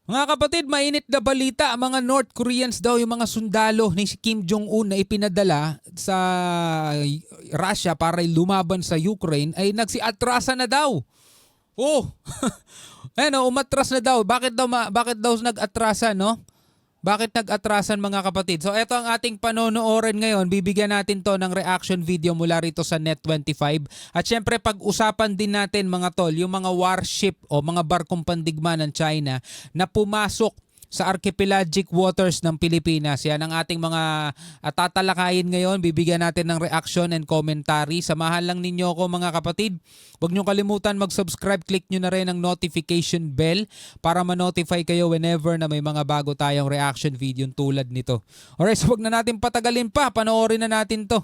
Mga kapatid, mainit na balita, mga North Koreans daw yung mga sundalo ni si Kim Jong-un na ipinadala sa Russia para lumaban sa Ukraine ay nagsiatrasa na daw. Oh, umatras na daw. Bakit daw nag-atrasa, no? Bakit nag-atrasan mga kapatid? So ito ang ating panonoorin ngayon. Bibigyan natin to ng reaction video mula rito sa Net25. At syempre pag-usapan din natin mga tol, yung mga warship o mga barkong pandigma ng China na pumasok sa archipelagic waters ng Pilipinas. Yan ang ating mga tatalakayin ngayon. Bibigyan natin ng reaction and commentary. Samahan lang ninyo ako mga kapatid. Huwag nyo kalimutan mag-subscribe. Click nyo na rin ang notification bell para ma-notify kayo whenever na may mga bago tayong reaction video tulad nito. Alright, so huwag na natin patagalin pa. Panoorin na natin to.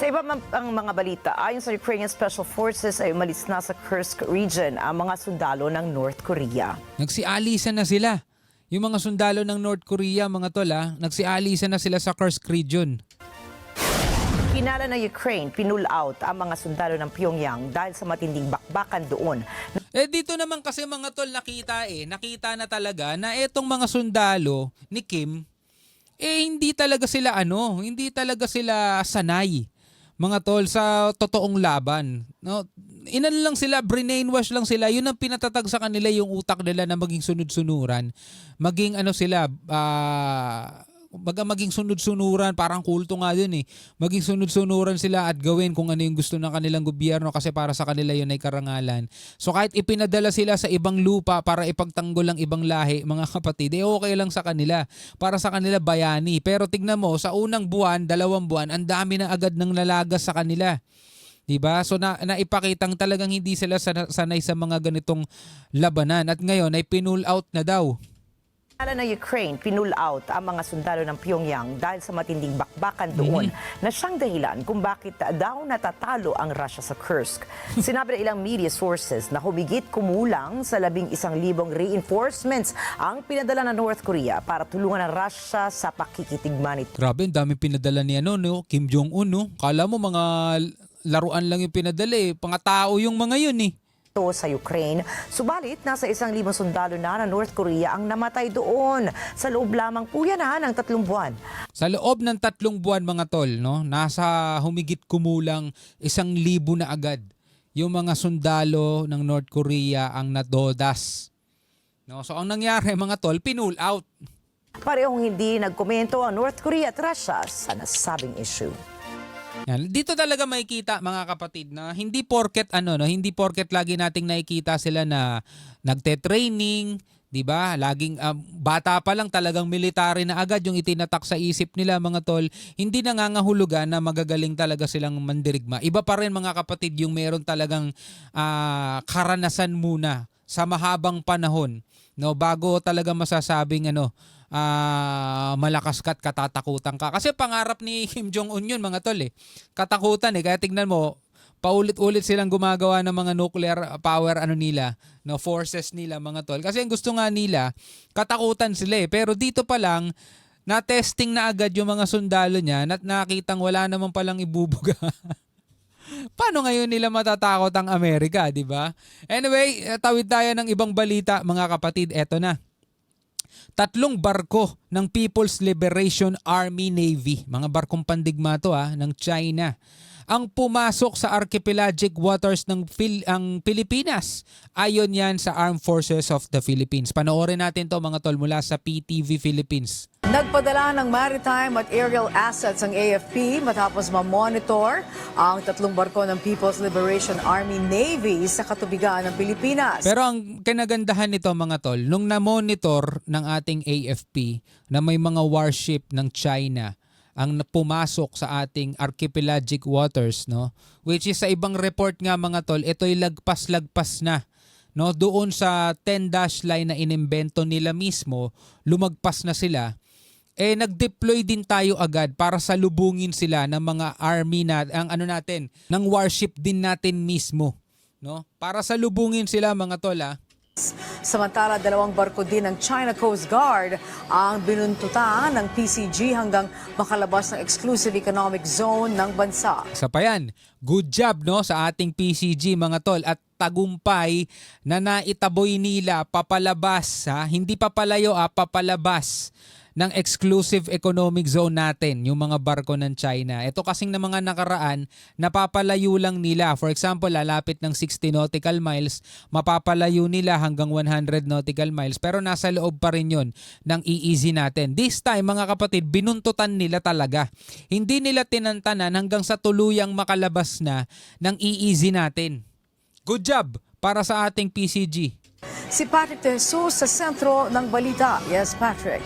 Sa iba ang mga balita, ayon sa Ukrainian Special Forces ay umalis na sa Kursk region ang mga sundalo ng North Korea. Nagsialisan na sila. Yung mga sundalo ng North Korea, mga tol, nagsialisan na sila sa Kursk region. Kinala ng Ukraine, pinull out ang mga sundalo ng Pyongyang dahil sa matinding bakbakan doon. Dito naman kasi mga tol nakita na talaga na etong mga sundalo ni Kim, hindi talaga sila sanay. Mga tol, sa totoong laban. No? Inan lang sila, brainwash lang sila. Yun ang pinatatag sa kanila yung utak nila na maging sunod-sunuran. Maging maging sunod-sunuran, parang kulto nga yun eh. Maging sunod-sunuran sila at gawin kung ano yung gusto ng kanilang gobyerno kasi para sa kanila yun ay karangalan. So kahit ipinadala sila sa ibang lupa para ipagtanggol ang ibang lahi, mga kapatid, okay lang sa kanila. Para sa kanila bayani. Pero tignan mo, sa unang buwan, 2 buwan, ang dami na agad ng lalagas sa kanila. Diba? So naipakitang talagang hindi sila sanay sa mga ganitong labanan. At ngayon ay pinull out na daw. Kinala ng Ukraine, pinull out ang mga sundalo ng Pyongyang dahil sa matinding bakbakan doon na siyang dahilan kung bakit daw natatalo ang Russia sa Kursk. Sinabi ng ilang media sources na humigit kumulang sa 11,000 reinforcements ang pinadala ng North Korea para tulungan ang Russia sa pakikitigman nito. Grabe, ang dami pinadala ni Kim Jong-un. No? Kala mo mga laruan lang yung pinadala eh. Pangatao yung mga yun eh. Sa Ukraine. Subalit, nasa 1,000 sundalo na ng North Korea ang namatay doon sa loob lamang po yan ng 3 buwan. Sa loob ng 3 buwan mga tol, no, nasa humigit kumulang 1,000 na agad yung mga sundalo ng North Korea ang nadodas. No, so ang nangyari mga tol, pinull out. Parehong hindi nagkomento ang North Korea at Russia sa nasabing issue. Yan. Dito talaga makikita mga kapatid na hindi porket hindi porket lagi nating nakikita sila na nagte-training, 'di ba? Laging bata pa lang talagang military na agad yung itinatak sa isip nila mga tol. Hindi nangangahulugan na magagaling talaga silang mandirigma. Iba pa rin mga kapatid yung meron talagang karanasan muna sa mahabang panahon, no, bago talaga masasabing malakas ka at katatakutan ka. Kasi pangarap ni Kim Jong-un yun mga tol eh. Katakutan eh. Kaya tignan mo, paulit-ulit silang gumagawa ng mga nuclear power forces nila mga tol. Kasi ang gusto nga nila, katakutan sila eh. Pero dito pa lang, na-testing na agad yung mga sundalo niya at nakitang wala naman palang ibubuga. Paano ngayon nila matatakot ang Amerika, di ba? Anyway, tawid tayo ng ibang balita mga kapatid. Eto na. 3 barko ng People's Liberation Army Navy, mga barkong pandigma to ng China, ang pumasok sa archipelagic waters ng Pilipinas. Ayon yan sa Armed Forces of the Philippines. Panoorin natin to mga tol mula sa PTV Philippines. Nagpadala ng maritime at aerial assets ang AFP matapos ma-monitor ang 3 barko ng People's Liberation Army Navy sa katubigan ng Pilipinas. Pero ang kinagandahan nito mga tol, nung na-monitor ng ating AFP na may mga warship ng China ang pumasok sa ating archipelagic waters, no? Which is sa ibang report nga mga tol, ito'y lagpas-lagpas na. No, doon sa 10-dash line na inimbento nila mismo, lumagpas na sila. Nag-deploy din tayo agad para salubungin sila ng mga army ng warship din natin mismo, no? Para salubungin sila mga tol. Samantala, 2 barko din ng China Coast Guard ang binuntutan ng PCG hanggang makalabas ng exclusive economic zone ng bansa. Isa pa yan, good job no sa ating PCG mga tol. At tagumpay na naitaboy nila papalabas, hindi papalayo, papalabas ng exclusive economic zone natin, yung mga barko ng China. Ito kasing na mga nakaraan, napapalayo lang nila. For example, lalapit ng 60 nautical miles, mapapalayo nila hanggang 100 nautical miles, pero nasa loob pa rin yun ng EEZ natin. This time, mga kapatid, binuntutan nila talaga. Hindi nila tinantanan hanggang sa tuluyang makalabas na ng EEZ natin. Good job para sa ating PCG. Si Patrick De Jesus sa sentro ng balita. Yes, Patrick.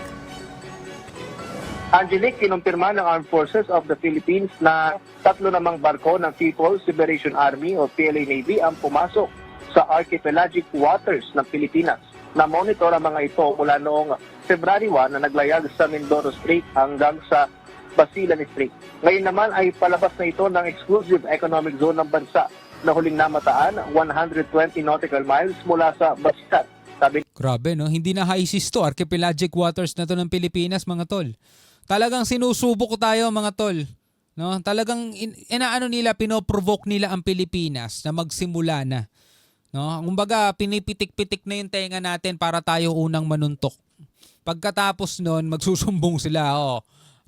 Angelique, kinumpirma ng Armed Forces of the Philippines na 3 namang barko ng People's Liberation Army o PLA Navy ang pumasok sa archipelagic waters ng Pilipinas. Na-monitor ang mga ito mula noong February 1 na naglayag sa Mindoro Strait hanggang sa Basilan Strait. Ngayon naman ay palabas na ito ng exclusive economic zone ng bansa na huling namataan 120 nautical miles mula sa Basilan. Sabi Grabe, no? Hindi na high seas to. Archipelagic waters na to ng Pilipinas, mga tol. Talagang sinusubok tayo, mga tol. No? Talagang inaano nila, pinoprovoke nila ang Pilipinas na magsimula na. No? Kumbaga, pinipitik-pitik na yung tenga natin para tayo unang manuntok. Pagkatapos nun, magsusumbong sila.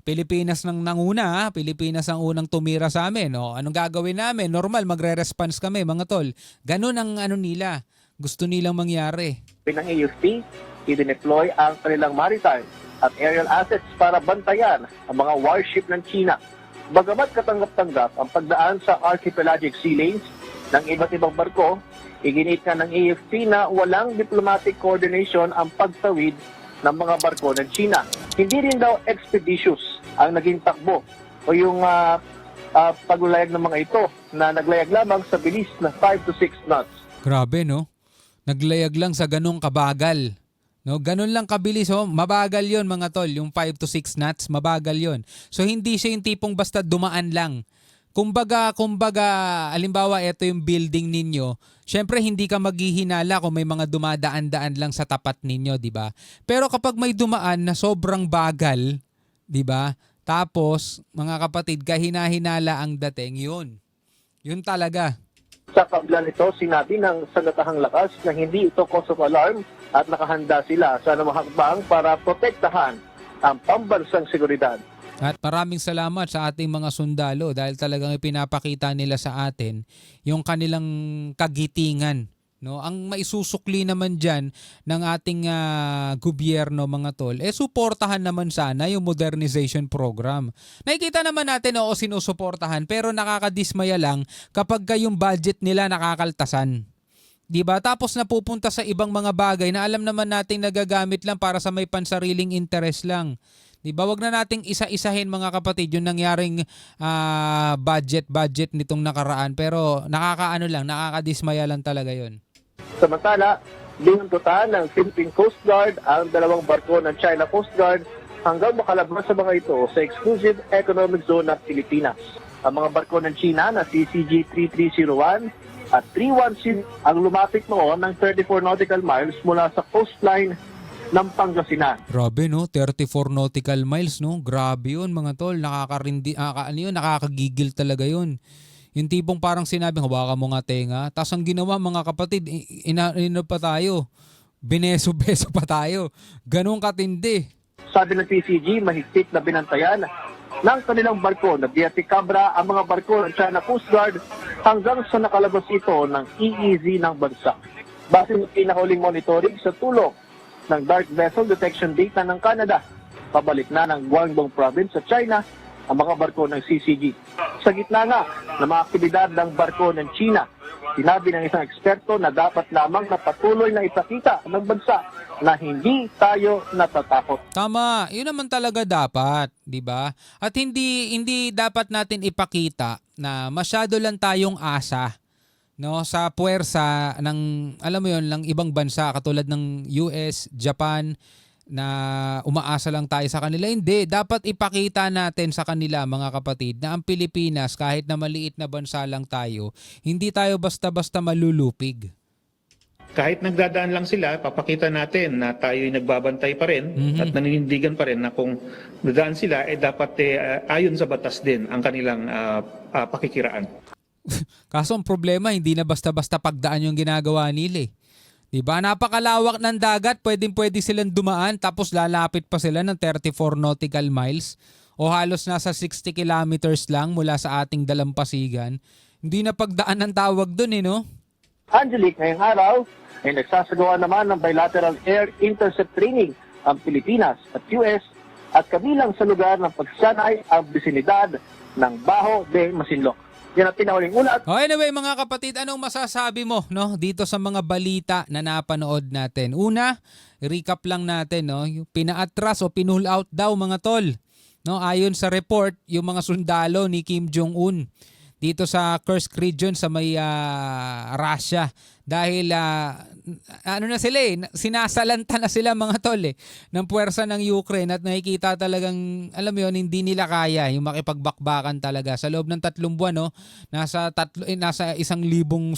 Pilipinas nang nanguna, Pilipinas ang unang tumira sa amin. Anong gagawin namin? Normal, magre-response kami, mga tol. Ganun ang ano nila. Gusto nilang mangyari. ng AFP, i-deploy ang kanilang maritime at aerial assets para bantayan ang mga warship ng China. Bagamat katanggap-tanggap ang pagdaan sa archipelagic sea lanes ng iba't ibang barko, iginit nga ng AFP na walang diplomatic coordination ang pagtawid ng mga barko ng China. Hindi rin daw expeditious ang naging takbo o yung paglayag ng mga ito na naglayag lamang sa bilis na 5 to 6 knots. Grabe, no? Naglayag lang sa ganong kabagal. No, ganun lang kabilis, mabagal 'yon, mga tol, yung 5 to 6 knots, mabagal 'yon. So hindi siya yung tipong basta dumaan lang. Kumbaga, halimbawa ito yung building ninyo, syempre hindi ka maghihinala kung may mga dumadaan-daan lang sa tapat ninyo, 'di ba? Pero kapag may dumaan na sobrang bagal, 'di ba? Tapos, mga kapatid, kahina-hinala ang dating, 'yun. 'Yun talaga. Sa kabila nito, sinabi ng Sandatahang Lakas na hindi ito cause of alarm at nakahanda sila sa anumang hakbang para protektahan ang pambansang seguridad. At maraming salamat sa ating mga sundalo dahil talagang ipinapakita nila sa atin yung kanilang kagitingan. No, ang maisusukli naman diyan ng ating gobyerno, mga tol, suportahan naman sana yung modernization program. Nakikita naman natin, sinusuportahan, pero nakakadismaya lang kapag yung budget nila nakakaltasan. 'Di ba? Tapos napupunta sa ibang mga bagay na alam naman nating nagagamit lang para sa may pansariling interest lang. 'Di ba? Wag na nating isa-isahin, mga kapatid, yung nangyaring budget nitong nakaraan, pero nakakadismaya lang talaga 'yon. Samantala, binuntutan ng Philippine Coast Guard ang 2 barko ng China Coast Guard hanggang makalabas sa mga ito sa exclusive economic zone ng Pilipinas. Ang mga barko ng China na CCG 3301 at 316 ang lumapit noon ng 34 nautical miles mula sa coastline ng Pangasinan. Grabe, no? 34 nautical miles, no? Grabe yun, mga tol. Nakakagigil talaga yun. Yung tipong parang sinabi, hawakan mo nga tenga. Tapos ang ginawa, mga kapatid, pa tayo. Bineso-beso pa tayo. Ganun katindi. Sabi ng PCG, mahigpit na binantayan ng kanilang barko na Cabra ang mga barko ng China Coast Guard hanggang sa nakalabas ito ng EEZ ng bansa. Base sa pinakahuling monitoring sa tulong ng Dark Vessel Detection Data ng Canada, pabalik na ng Guangdong Province sa China ang mga barko ng CCG. Sa gitna nga ng mga aktibidad ng barko ng China, sinabi ng isang eksperto na dapat lamang na patuloy na ipakita ng bansa na hindi tayo natatakot. Tama, yun naman talaga dapat, 'di ba? At hindi dapat natin ipakita na masyado lang tayong asa, no, sa puwersa ng, alam mo yon, ng ibang bansa katulad ng US, Japan, na umaasa lang tayo sa kanila. Hindi, dapat ipakita natin sa kanila, mga kapatid, na ang Pilipinas, kahit na maliit na bansa lang tayo, hindi tayo basta-basta malulupig. Kahit nagdadaan lang sila, papakita natin na tayo'y nagbabantay pa rin at naninindigan pa rin na kung dadaan sila, dapat ayon sa batas din ang kanilang pakikiraan. Kaso ang problema, hindi na basta-basta pagdaan yung ginagawa nila eh. Diba? Napakalawak ng dagat, pwede silang dumaan tapos lalapit pa sila ng 34 nautical miles o halos nasa 60 kilometers lang mula sa ating dalampasigan. Hindi na pagdaan ang tawag dun eh, no? Angelique, ngayong araw ay nagsasagawa naman ng bilateral air intercept training ang Pilipinas at US at kabilang sa lugar ng pagsanay ang bisinidad ng Baho de Masinloc. Yan ang pinahuling ulat. Oh, anyway mga kapatid, anong masasabi mo no dito sa mga balita na napanood natin? Una, recap lang natin no, yung pinaatras o pinull out daw mga tol. No, ayon sa report, yung mga sundalo ni Kim Jong-un dito sa Kursk region sa may Russia dahil ano na sila eh, sinasalanta na sila mga tol eh ng puwersa ng Ukraine at nakikita talagang alam mo yun, hindi nila kaya yung makipagbakbakan talaga sa loob ng 3 buwan no, nasa 1,000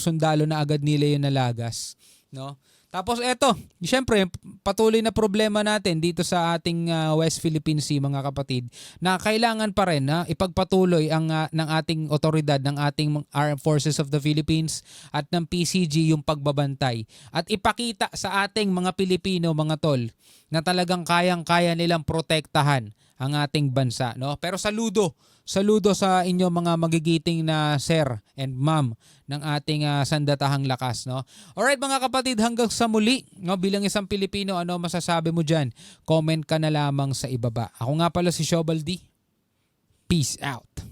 sundalo na agad nila yung nalagas no. Tapos eto, siyempre patuloy na problema natin dito sa ating West Philippine Sea mga kapatid na kailangan pa rin ipagpatuloy ang ng ating otoridad ng ating Armed Forces of the Philippines at ng PCG yung pagbabantay at ipakita sa ating mga Pilipino mga tol na talagang kayang-kaya nilang protektahan ang ating bansa no. Pero saludo sa inyo mga magigiting na sir and ma'am ng ating sandatahang lakas no. Alright mga kapatid, hanggang sa muli no, bilang isang Pilipino, ano masasabi mo diyan? Comment ka na lamang sa ibaba. Ako nga pala si Shobaldi. Peace out.